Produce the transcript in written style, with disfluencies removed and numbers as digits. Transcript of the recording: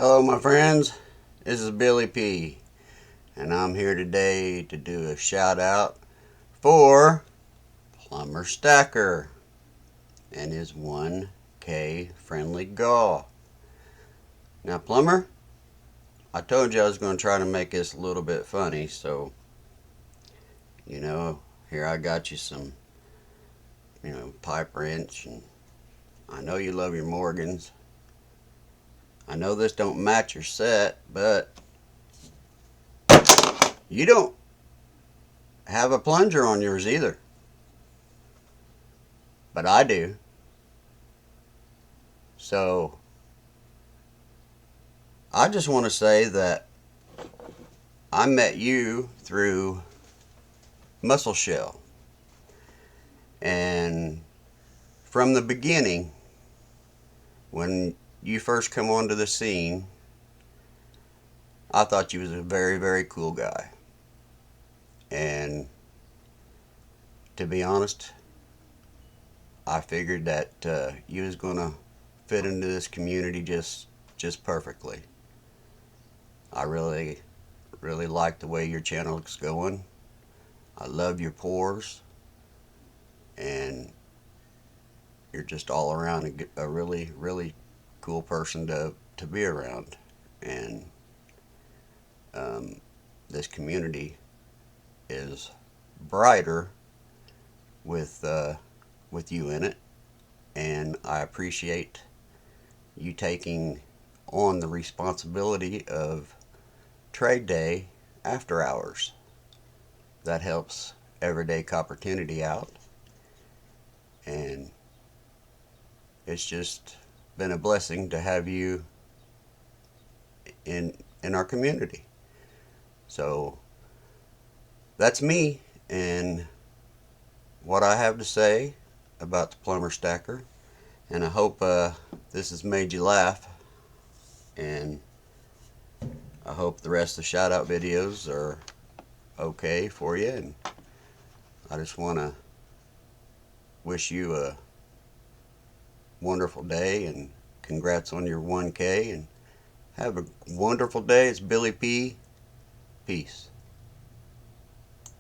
Hello my friends, this is Billy P and I'm here today to do a shout out for Plumber Stacker and his 1K friendly GAW. Now Plumber, I told you I was going to try to make this a little bit funny, so here I got you some pipe wrench, and I know you love your Morgans. I know this don't match your set, but you don't have a plunger on yours either. But I do. So I just want to say that I met you through Muscle Shell. And from the beginning, when you first come onto the scene, I thought you was a very, very cool guy. And to be honest, I figured that you was going to fit into this community just perfectly. I really like the way your channel is going. I love your pours, and you're just all around a really cool person to be around. And this community is brighter with you in it, and I appreciate you taking on the responsibility of trade day after hours. That helps everyday Coppertunity out, and it's just been a blessing to have you in our community. So that's me and what I have to say about the Plumber Stacker, and I hope this has made you laugh, and I hope the rest of the shout out videos are okay for you. And I just want to wish you a wonderful day, and congrats on your 1K, and have a wonderful day. It's Billy P. Peace.